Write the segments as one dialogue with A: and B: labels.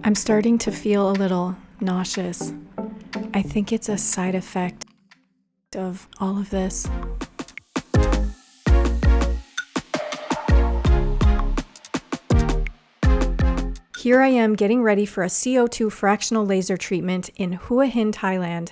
A: I'm starting to feel a little nauseous. I think it's a side effect of all of this. Here I am getting ready for a CO2 fractional laser treatment in Hua Hin, Thailand.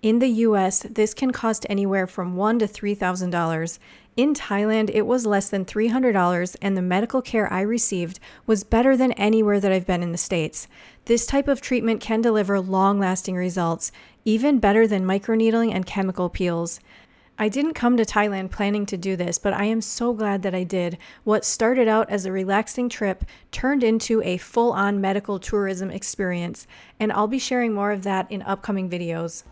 A: In the US, this can cost anywhere from $1,000 to $3,000. In Thailand, it was less than $300, and the medical care I received was better than anywhere that I've been in the States. This type of treatment can deliver long-lasting results, even better than microneedling and chemical peels. I didn't come to Thailand planning to do this, but I am so glad that I did. What started out as a relaxing trip turned into a full-on medical tourism experience, and I'll be sharing more of that in upcoming videos.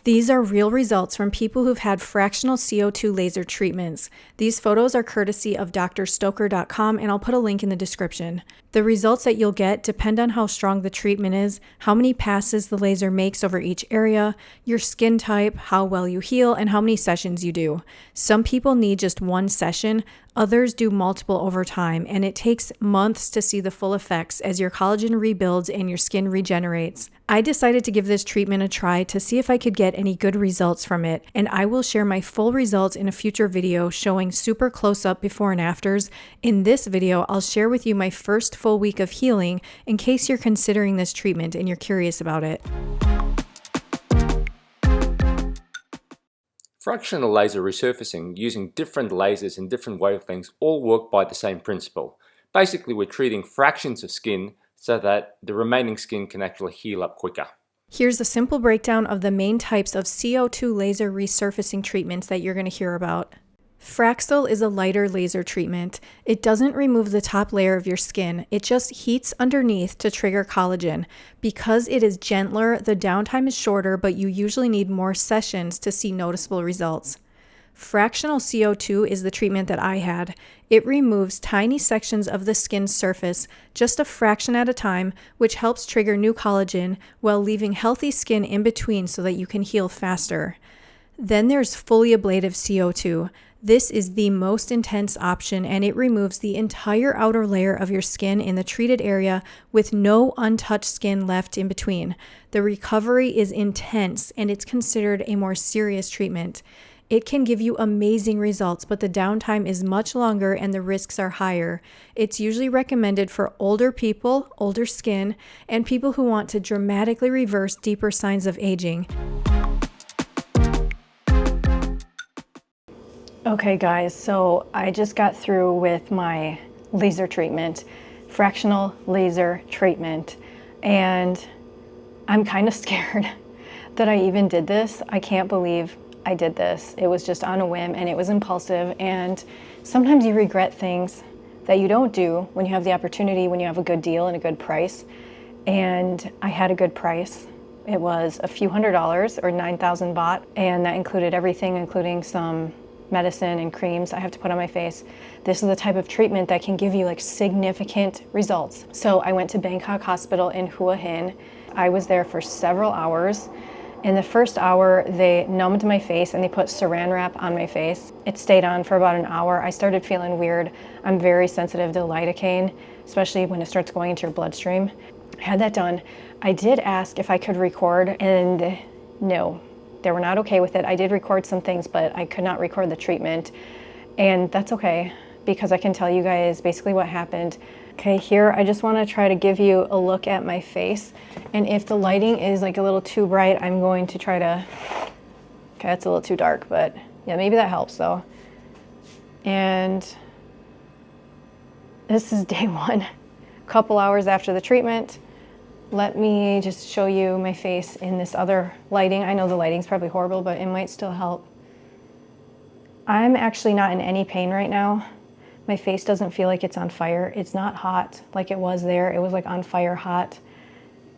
A: These are real results from people who've had fractional CO2 laser treatments. These photos are courtesy of drstoker.com, and I'll put a link in the description. The results that you'll get depend on how strong the treatment is, how many passes the laser makes over each area, your skin type, how well you heal, and how many sessions you do. Some people need just one session, others do multiple over time, and it takes months to see the full effects as your collagen rebuilds and your skin regenerates. I decided to give this treatment a try to see if I could get any good results from it, and I will share my full results in a future video showing super close-up before and afters. In this video, I'll share with you my first full week of healing in case you're considering this treatment and you're curious about it.
B: Fractional laser resurfacing using different lasers and different wavelengths all work by the same principle. Basically, we're treating fractions of skin so that the remaining skin can actually heal up quicker.
A: Here's a simple breakdown of the main types of CO2 laser resurfacing treatments that you're going to hear about. Fractional is a lighter laser treatment. It doesn't remove the top layer of your skin. It just heats underneath to trigger collagen. Because it is gentler, the downtime is shorter, but you usually need more sessions to see noticeable results. Fractional CO2 is the treatment that I had. It removes tiny sections of the skin's surface, just a fraction at a time, which helps trigger new collagen while leaving healthy skin in between so that you can heal faster. Then there's fully ablative CO2. This is the most intense option, and it removes the entire outer layer of your skin in the treated area with no untouched skin left in between. The recovery is intense, and it's considered a more serious treatment. It can give you amazing results, but the downtime is much longer and the risks are higher. It's usually recommended for older people, older skin, and people who want to dramatically reverse deeper signs of aging. Okay guys, so I just got through with my laser treatment, fractional laser treatment, and I'm kind of scared that I even did this. I can't believe I did this. It was just on a whim and it was impulsive, and sometimes you regret things that you don't do when you have the opportunity, when you have a good deal and a good price. And I had a good price. It was a few $100s or 9,000 baht, and that included everything, including some medicine and creams I have to put on my face. This is the type of treatment that can give you like significant results. So I went to Bangkok Hospital in Hua Hin. I was there for several hours. In the first hour, they numbed my face and they put saran wrap on my face. It stayed on for about an hour. I started feeling weird. I'm very sensitive to lidocaine, especially when it starts going into your bloodstream. I had that done. I did ask if I could record, and no. They were not okay with it. I did record some things, but I could not record the treatment. And that's okay, because I can tell you guys basically what happened. Okay, here I just want to try to give you a look at my face. And if the lighting is like a little too bright, I'm going to try to, okay, it's a little too dark, but yeah, maybe that helps though. And this is day one, a couple hours after the treatment. Let me just show you my face in this other lighting. I know the lighting's probably horrible, but it might still help. I'm actually not in any pain right now. My face doesn't feel like it's on fire. It's not hot like it was there. It was like on fire hot,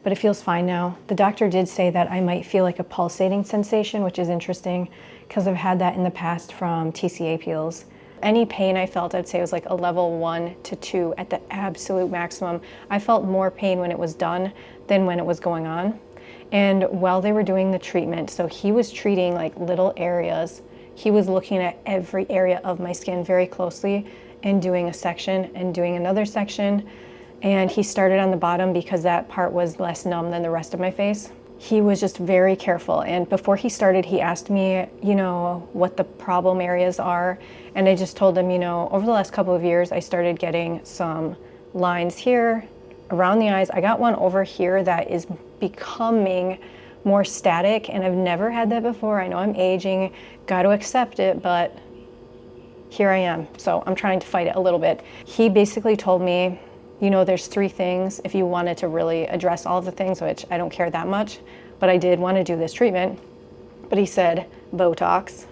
A: but it feels fine now. The doctor did say that I might feel like a pulsating sensation, which is interesting because I've had that in the past from TCA peels. Any pain I felt, I'd say, was like a level 1 to 2 at the absolute maximum. I felt more pain when it was done than when it was going on. And while they were doing the treatment, so he was treating like little areas. He was looking at every area of my skin very closely, and doing a section and doing another section. And he started on the bottom because that part was less numb than the rest of my face. He was just very careful. And before he started, he asked me, what the problem areas are. And I just told him, over the last couple of years, I started getting some lines here around the eyes. I got one over here that is becoming more static, and I've never had that before. I know I'm aging, got to accept it, but here I am. So I'm trying to fight it a little bit. He basically told me, there's 3 things if you wanted to really address all of the things, which I don't care that much, but I did want to do this treatment. But he said Botox,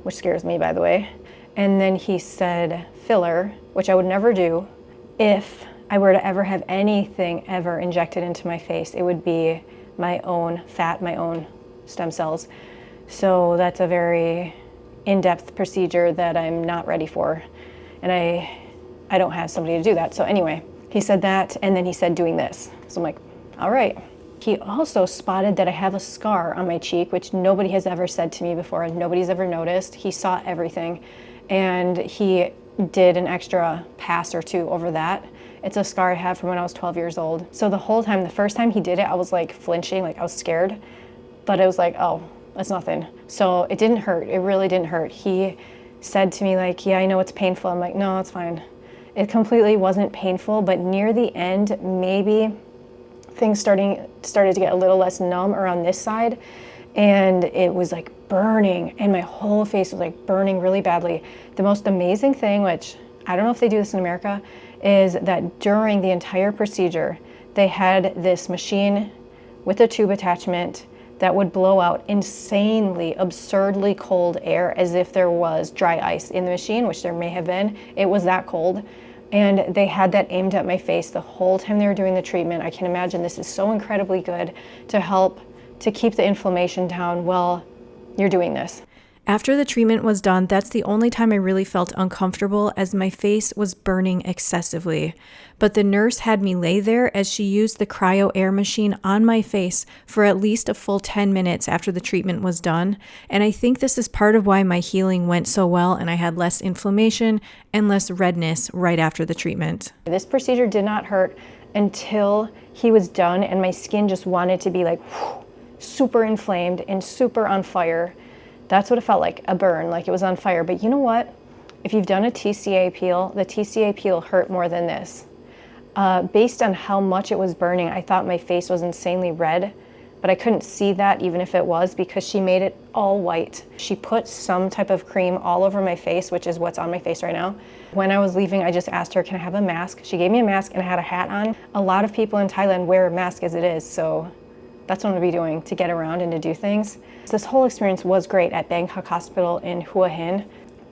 A: which scares me, by the way. And then he said filler, which I would never do. If I were to ever have anything ever injected into my face, it would be my own fat, my own stem cells. So that's a very in-depth procedure that I'm not ready for. And I don't have somebody to do that. So anyway, he said that, and then he said doing this. So I'm like, all right. He also spotted that I have a scar on my cheek, which nobody has ever said to me before, and nobody's ever noticed. He saw everything, and he did an extra pass or 2 over that. It's a scar I have from when I was 12 years old. So the whole time, the first time he did it, I was like flinching, like I was scared, but it was like, oh, that's nothing. So it didn't hurt. It really didn't hurt. He said to me like, yeah, I know it's painful. I'm like, no, it's fine. It completely wasn't painful, but near the end, maybe things started to get a little less numb around this side, and it was like burning, and my whole face was like burning really badly. The most amazing thing, which I don't know if they do this in America, is that during the entire procedure, they had this machine with a tube attachment that would blow out insanely, absurdly cold air as if there was dry ice in the machine, which there may have been. It was that cold. And they had that aimed at my face the whole time they were doing the treatment. I can imagine this is so incredibly good to help to keep the inflammation down while you're doing this.
C: After the treatment was done, that's the only time I really felt uncomfortable, as my face was burning excessively. But the nurse had me lay there as she used the cryo air machine on my face for at least a full 10 minutes after the treatment was done. And I think this is part of why my healing went so well, and I had less inflammation and less redness right after the treatment.
A: This procedure did not hurt until he was done, and my skin just wanted to be like super inflamed and super on fire. That's what it felt like, a burn, like it was on fire. But you know what? If you've done a TCA peel, the TCA peel hurt more than this. Based on how much it was burning, I thought my face was insanely red, but I couldn't see that even if it was, because she made it all white. She put some type of cream all over my face, which is what's on my face right now. When I was leaving, I just asked her, can I have a mask? She gave me a mask and I had a hat on. A lot of people in Thailand wear a mask as it is, so that's what I'm gonna be doing to get around and to do things. This whole experience was great at Bangkok Hospital in Hua Hin,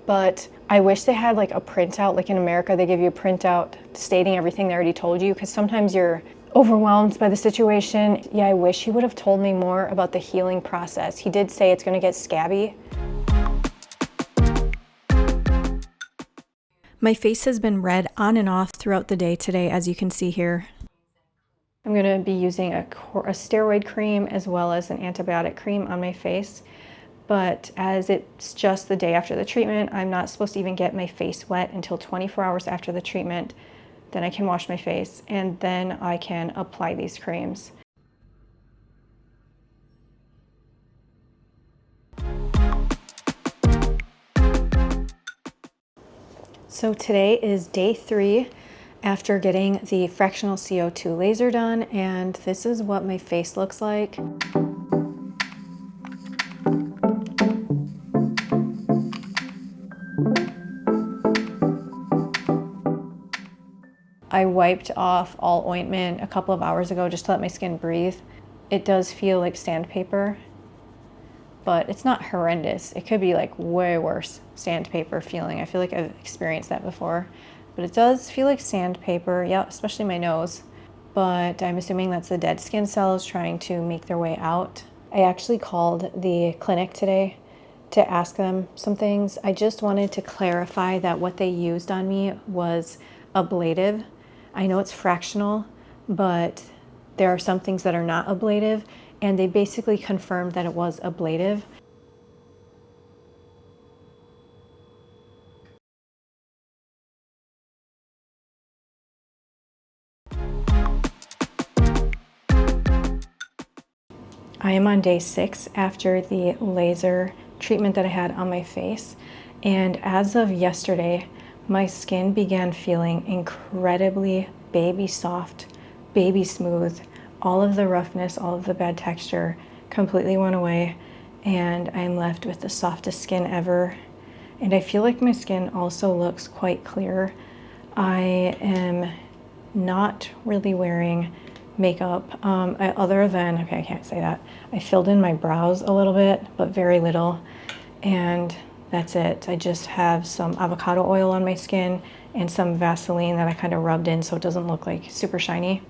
A: but I wish they had like a printout, like in America, they give you a printout stating everything they already told you, because sometimes you're overwhelmed by the situation. Yeah, I wish he would have told me more about the healing process. He did say it's gonna get scabby.
C: My face has been red on and off throughout the day today, as you can see here.
A: I'm going to be using a steroid cream as well as an antibiotic cream on my face, but as it's just the day after the treatment, I'm not supposed to even get my face wet until 24 hours after the treatment. Then I can wash my face, and then I can apply these creams. So today is day 3 after getting the fractional CO2 laser done, and this is what my face looks like. I wiped off all ointment a couple of hours ago just to let my skin breathe. It does feel like sandpaper, but it's not horrendous. It could be like way worse sandpaper feeling. I feel like I've experienced that before. But it does feel like sandpaper, yeah, especially my nose. But I'm assuming that's the dead skin cells trying to make their way out. I actually called the clinic today to ask them some things. I just wanted to clarify that what they used on me was ablative. I know it's fractional, but there are some things that are not ablative, and they basically confirmed that it was ablative. I am on day 6 after the laser treatment that I had on my face, and as of yesterday, my skin began feeling incredibly baby soft, baby smooth. All of the roughness, all of the bad texture completely went away, and I'm left with the softest skin ever. And I feel like my skin also looks quite clear. I am not really wearing makeup other than, okay, I can't say that. I filled in my brows a little bit, but very little, and that's it. I just have some avocado oil on my skin and some Vaseline that I kind of rubbed in so it doesn't look like super shiny.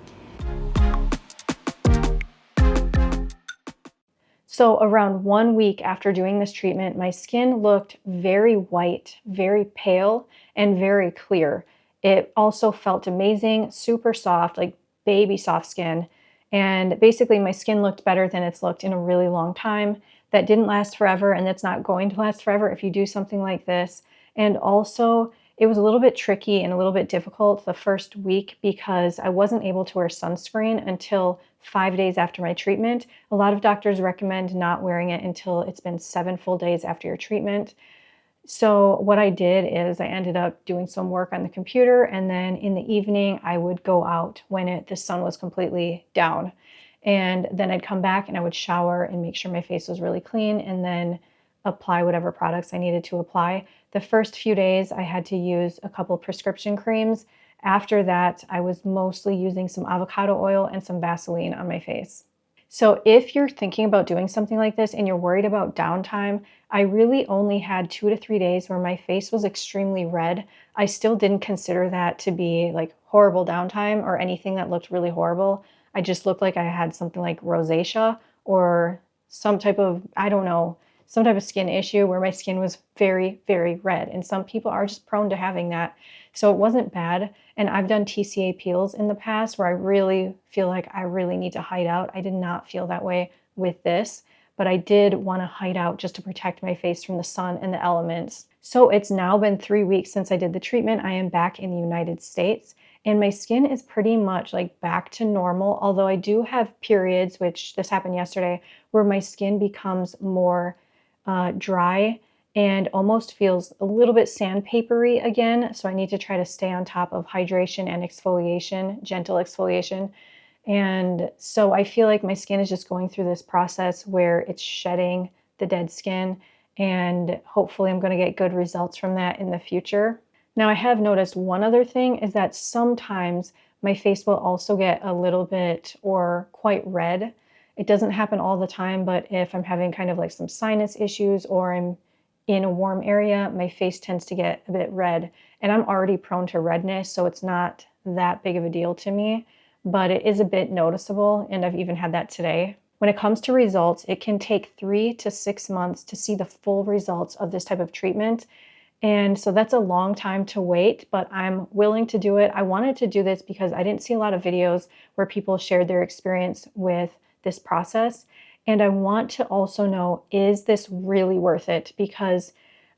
A: So around 1 week after doing this treatment, my skin looked very white, very pale, and very clear. It also felt amazing, super soft, like baby soft skin. And basically my skin looked better than it's looked in a really long time. That didn't last forever, and that's not going to last forever if you do something like this. And also, it was a little bit tricky and a little bit difficult the first week because I wasn't able to wear sunscreen until 5 days after my treatment. A lot of doctors recommend not wearing it until it's been 7 full days after your treatment. So what I did is I ended up doing some work on the computer, and then in the evening I would go out when the sun was completely down. And then I'd come back and I would shower and make sure my face was really clean, and then apply whatever products I needed to apply. The first few days I had to use a couple prescription creams. After that, I was mostly using some avocado oil and some Vaseline on my face. So if you're thinking about doing something like this and you're worried about downtime, I really only had 2 to 3 days where my face was extremely red. I still didn't consider that to be like horrible downtime or anything that looked really horrible. I just looked like I had something like rosacea or some type of, I don't know, some type of skin issue where my skin was very, very red. And some people are just prone to having that. So it wasn't bad. And I've done TCA peels in the past where I really feel like I really need to hide out. I did not feel that way with this, but I did want to hide out just to protect my face from the sun and the elements. So it's now been 3 weeks since I did the treatment. I am back in the United States, and my skin is pretty much like back to normal, although I do have periods, which this happened yesterday, where my skin becomes more dry and almost feels a little bit sandpapery again. So I need to try to stay on top of hydration and exfoliation, gentle exfoliation. And so I feel like my skin is just going through this process where it's shedding the dead skin, and hopefully I'm going to get good results from that in the future. Now, I have noticed one other thing is that sometimes my face will also get a little bit or quite red. It doesn't happen all the time, but if I'm having kind of like some sinus issues or I'm in a warm area, my face tends to get a bit red. And I'm already prone to redness, so it's not that big of a deal to me, but it is a bit noticeable, and I've even had that today. When it comes to results, it can take 3 to 6 months to see the full results of this type of treatment. And so that's a long time to wait, but I'm willing to do it. I wanted to do this because I didn't see a lot of videos where people shared their experience with this process. And I want to also know, is this really worth it? Because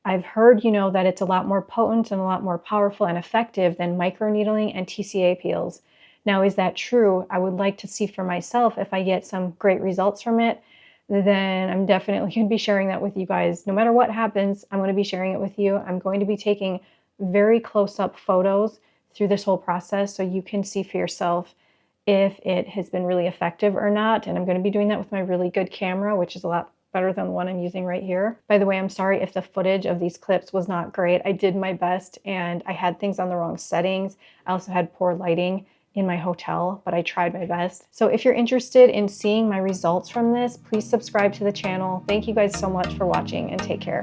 A: I've heard, that it's a lot more potent and a lot more powerful and effective than microneedling and TCA peels. Now, is that true? I would like to see for myself. If I get some great results from it, then I'm definitely going to be sharing that with you guys. No matter what happens, I'm going to be sharing it with you. I'm going to be taking very close-up photos through this whole process so you can see for yourself if it has been really effective or not. And I'm going to be doing that with my really good camera, which is a lot better than the one I'm using right here. By the way, I'm sorry if the footage of these clips was not great. I did my best, and I had things on the wrong settings. I also had poor lighting in my hotel, but I tried my best. So if you're interested in seeing my results from this, please subscribe to the channel. Thank you guys so much for watching, and take care.